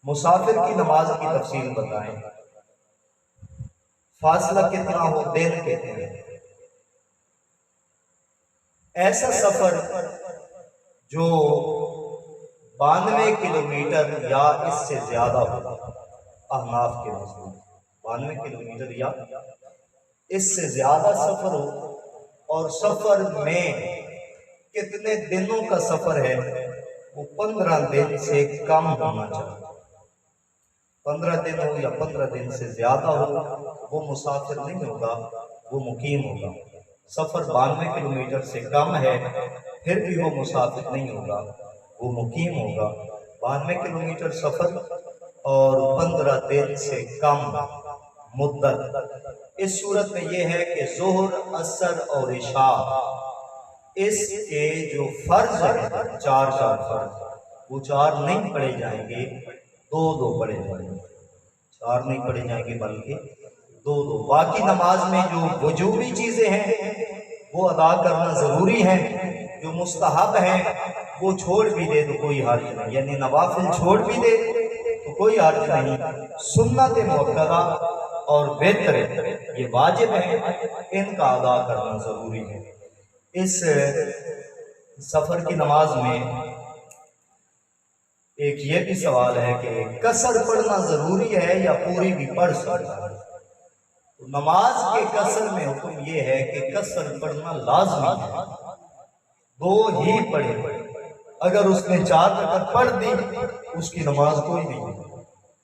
مسافر کی نماز کی تفصیل بتائیں، فاصلہ کتنا ہو، دن کتنے، ایسا سفر جو 92 کلومیٹر یا اس سے زیادہ ہو، احناف کے نزدیک 92 کلومیٹر یا اس سے زیادہ سفر ہو، اور سفر میں کتنے دنوں کا سفر ہے وہ 15 دن سے کم ہونا چاہیے۔ 15 دن ہو یا 15 دن سے زیادہ ہو وہ مسافر نہیں ہوگا، وہ مقیم ہوگا۔ سفر 92 کلومیٹر سے کم ہے پھر بھی وہ مسافر نہیں ہوگا، وہ مقیم ہوگا۔ 92 کلومیٹر سفر اور 15 دن سے کم مدت، اس صورت میں یہ ہے کہ ظہر، عصر اور عشاء اس کے جو فرض ہیں، چار فرض، وہ چار نہیں پڑھے جائیں گے، دو پڑھے جائیں گے۔ چار نہیں پڑھے جائیں گے بلکہ دو۔ باقی نماز میں جو وجوبی چیزیں ہیں وہ ادا کرنا ضروری ہے، جو مستحب ہیں وہ چھوڑ بھی دے تو کوئی حرج نہیں، یعنی نوافل چھوڑ بھی دے تو کوئی حرج نہیں۔ سنت مؤکدہ اور وتر یہ واجب ہیں، ان کا ادا کرنا ضروری ہے۔ اس سفر کی نماز میں ایک یہ بھی سوال ہے کہ قصر پڑھنا ضروری ہے یا پوری بھی پڑھ سکتا ہے؟ نماز کے قصر میں حکم یہ ہے کہ قصر پڑھنا لازمی ہے، دو ہی پڑھے۔ اگر اس نے 4 رکعت پڑھ دی اس کی نماز کوئی نہیں،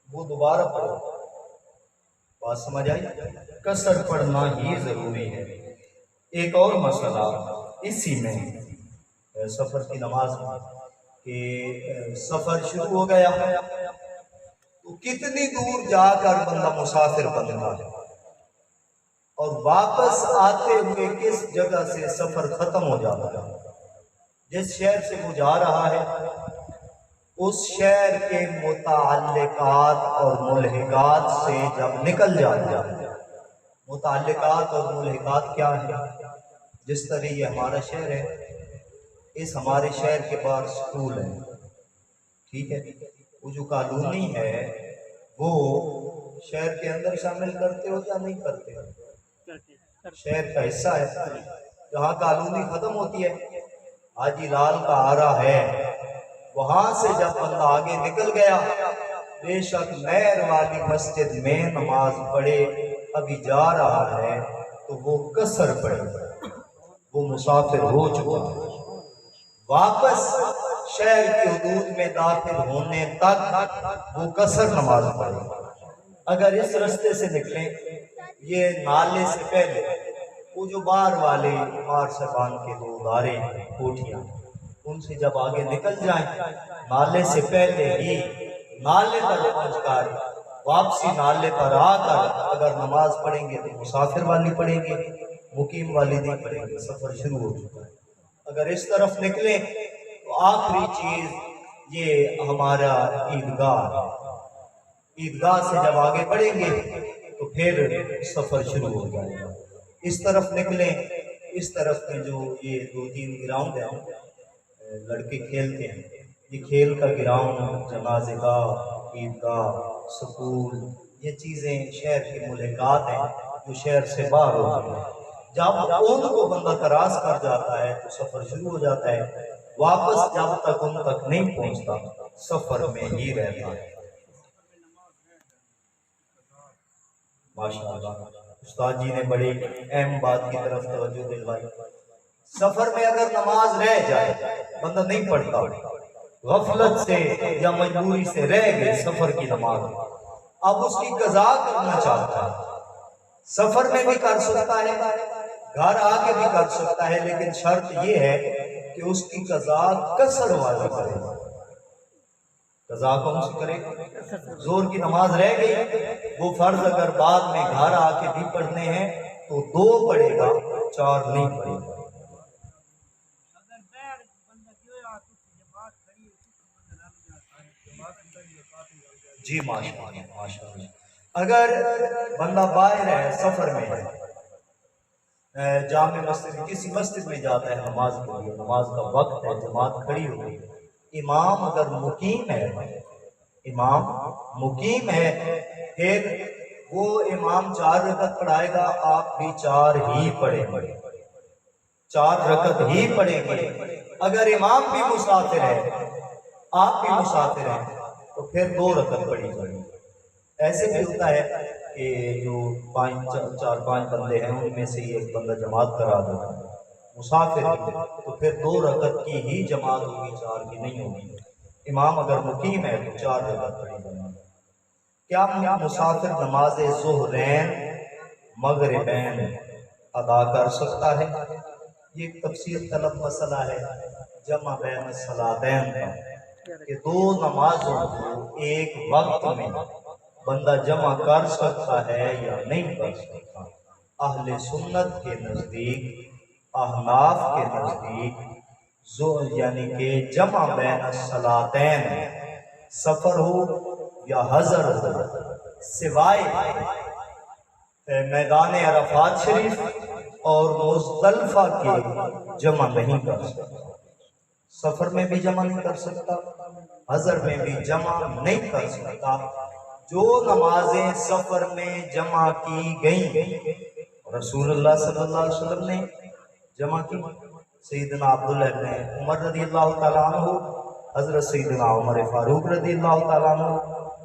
وہ دوبارہ پڑھے۔ بات سمجھ آئی؟ قصر پڑھنا ہی ضروری ہے۔ ایک اور مسئلہ اسی میں سفر کی نماز میں کہ سفر شروع ہو گیا تو کتنی دور جا کر بندہ مسافر بنتا ہے، اور واپس آتے ہوئے کس جگہ سے سفر ختم ہو جاتا ہے۔ جس شہر سے وہ جا رہا ہے اس شہر کے متعلقات اور ملحقات سے جب نکل جاتا ہے، متعلقات اور ملحقات کیا ہیں؟ جس طرح یہ ہمارا شہر ہے، اس ہمارے شہر کے باہر سکول ہے، ٹھیک ہے، وہ جو کالونی ہے وہ شہر کے اندر شامل کرتے ہو یا نہیں کرتے ہو؟ شہر کا حصہ ہے۔ جہاں کالونی ختم ہوتی ہے، حاجی لال کا آرا ہے، وہاں سے جب بندہ آگے نکل گیا، بے شک نہر والی مسجد میں نماز پڑھے ابھی جا رہا ہے تو وہ قصر پڑھے، وہ مسافر ہو چکا ہے۔ واپس شہر کی حدود میں داخل ہونے تک وہ قصر نماز پڑھے۔ اگر اس رستے سے نکلیں، یہ نالے سے پہلے وہ جو باہر والے مار سے باندھ کے 2 غاریں کوٹھیاں، ان سے جب آگے نکل جائیں، نالے سے پہلے ہی نالے پر پہنچ کر واپسی نالے پر آ کر اگر نماز پڑھیں گے تو مسافر والی پڑھیں گے، مقیم والی نہیں پڑھیں گے، سفر شروع ہو چکا ہے۔ اگر اس طرف نکلیں تو آخری چیز یہ ہمارا عیدگاہ ہے، عیدگاہ سے جب آگے بڑھیں گے تو پھر سفر شروع ہو جائے گا۔ اس طرف نکلیں، اس طرف میں جو یہ 2-3 گراؤنڈ ہیں لڑکے کھیلتے ہیں، یہ کھیل کا گراؤنڈ، جنازہ گاہ، عیدگاہ، سکول، یہ چیزیں شہر کے ملحقات ہیں جو شہر سے باہر ہوتی ہیں۔ جب ان کو بندہ کراس کر جاتا ہے تو سفر شروع ہو جاتا ہے، واپس جب تک ان تک نہیں پہنچتا سفر میں ہی رہتا ہے۔ ماشاءاللہ استاد جی نے بڑی اہم بات کی طرف توجہ دلوائی۔ سفر میں اگر نماز رہ جائے، بندہ نہیں پڑھتا، غفلت سے یا مجبوری سے رہ گئے سفر کی نماز، اب اس کی قضا کرنا چاہتا ہے، سفر میں بھی کر سکتا ہے، گھر آ کے بھی کر سکتا ہے، لیکن شرط یہ ہے کہ اس کی قضا قصر والی کرے۔ قضا کون سی کرے؟ زور کی نماز رہ گئی، وہ فرض اگر بعد میں گھر آ کے بھی پڑھنے ہیں تو 2 پڑھے گا، 4 نہیں پڑھے گا۔ جی ماشاءاللہ۔ اگر بندہ باہر ہے، سفر میں ہے، جامع مسجد کسی مسجد میں جاتا ہے نماز کے لیے، نماز کا وقت ہے، جماعت کھڑی ہوئی، امام اگر مقیم ہے، امام مقیم ہے، پھر وہ امام 4 رکعت پڑھائے گا، آپ بھی 4 ہی پڑھیں گے، 4 رکعت ہی پڑھیں گے۔ اگر امام بھی مسافر ہے، آپ بھی مسافر ہیں، تو پھر 2 رکعت پڑھی جائیں گی۔ ایسے بھی ہوتا ہے کہ جو 4-5 بندے ہیں ان میں سے ایک بندہ جماعت کرا دیتا ہے، مسافر ہے، تو پھر 2 رکعت کی ہی جماعت ہوگی، 4 کی نہیں ہوگی۔ امام اگر مقیم ہے تو 4 رکعت پڑھی جائیں گی۔ کیا مسافر نماز ظہرین مغربین ادا کر سکتا ہے؟ یہ ایک تفسیر طلب مسئلہ ہے، جمع بین الصلاتین کا، کہ 2 نمازوں کو ایک وقت میں بندہ جمع کر سکتا ہے یا نہیں کر سکتا۔ اہل سنت کے نزدیک، احناف کے نزدیک، یعنی کہ جمع بین الصلاتین، سفر ہو یا حضر ہو، سوائے میدان عرفات شریف اور مزدلفہ کے جمع نہیں کر سکتا۔ سفر میں بھی جمع نہیں کر سکتا، حضر میں بھی جمع نہیں کر سکتا۔ جو نمازیں سفر میں جمع کی گئیں، رسول اللہ صلی اللہ علیہ وسلم نے جمع کی، سیدنا عبداللہ بن عمر رضی اللہ تعالیٰ عنہ، حضرت سیدنا عمر فاروق رضی اللہ تعالیٰ عنہ،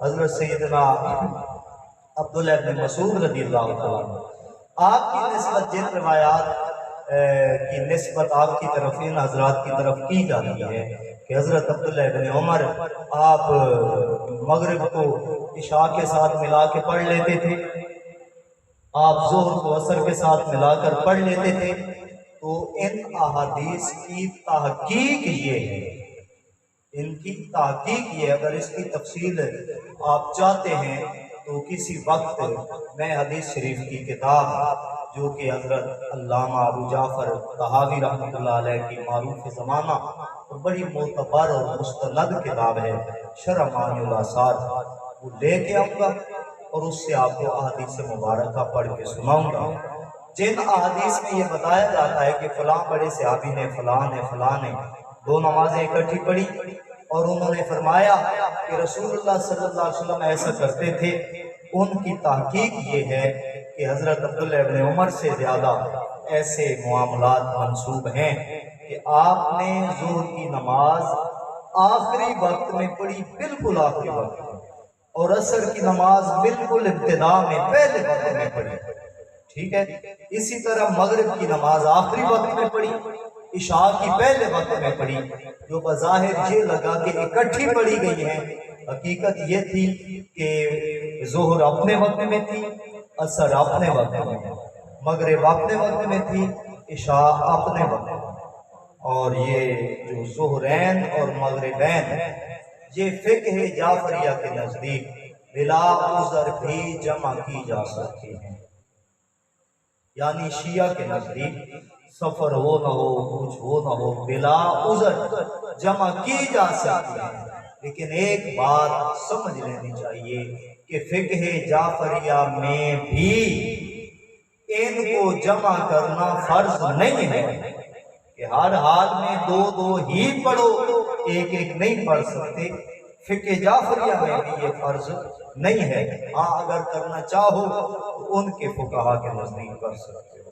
حضرت سیدنا عبداللہ بن مسعود رضی اللہ تعالیٰ عنہ۔ آپ کی نسبت جن روایات کی نسبت آپ کی طرف ان حضرات کی طرف کی جاتی ہے کہ حضرت عبداللہ بن عمر آپ مغرب کو عشاء کے ساتھ ملا کے پڑھ لیتے تھے، آپ ظہر کو عصر کے ساتھ ملا کر پڑھ لیتے تھے، تو ان احادیث کی تحقیق یہ ہے، ان کی تحقیق یہ، اگر اس کی تفصیل آپ چاہتے ہیں تو کسی وقت میں حدیث شریف کی کتاب جو کہ حضرت علامہ ابو جعفر طحاوی رحمۃ اللہ علیہ کی معروف زمانہ اور بڑی معتبر اور مستند کتاب ہے شرح معانی الآثار، وہ لے کے آؤں گا اور اس سے آپ کو احادیث مبارکہ پڑھ کے سناؤں گا، جن احادیث میں یہ بتایا جاتا ہے کہ فلاں بڑے صحابی نے فلاں نے 2 نمازیں اکٹھی پڑھی اور انہوں نے فرمایا کہ رسول اللہ صلی اللہ علیہ وسلم ایسا کرتے تھے۔ ان کی تحقیق یہ ہے کہ حضرت عبداللہ بن عمر سے زیادہ ایسے معاملات منسوب ہیں کہ آپ نے ظہر کی نماز آخری وقت میں پڑھی، بالکل آخری وقت میں، اور عصر کی نماز بالکل ابتدا میں پہلے وقت میں پڑھی، ٹھیک ہے۔ اسی طرح مغرب کی نماز آخری وقت میں پڑھی، عشاء کی پہلے وقت میں پڑھی، جو بظاہر یہ لگا کہ اکٹھی پڑھی گئی ہیں، حقیقت یہ تھی کہ ظہر اپنے وقت میں تھی، عصر اپنے وقت میں، مغرب اپنے وقت میں تھی، عشاء اپنے وقت میں۔ اور یہ جو ظہرین اور مغربین، یہ فقہ جعفریہ کے نزدیک بلا عذر بھی جمع کی جا سکتی ہیں، یعنی شیعہ کے نزدیک سفر ہو نہ ہو، کچھ ہو نہ ہو، بلا عذر جمع کی جا سکتی ہیں۔ لیکن ایک بات سمجھ لینی چاہیے کہ فقہ جعفریہ میں بھی ان کو جمع کرنا فرض نہیں ہے کہ ہر حال میں 2 ہی پڑھو، ایک نہیں پڑھ سکتے۔ فقہ جعفریہ میں بھی یہ فرض نہیں ہے، ہاں اگر کرنا چاہو تو ان کے فقہا کے نزدیک کر سکتے ہو۔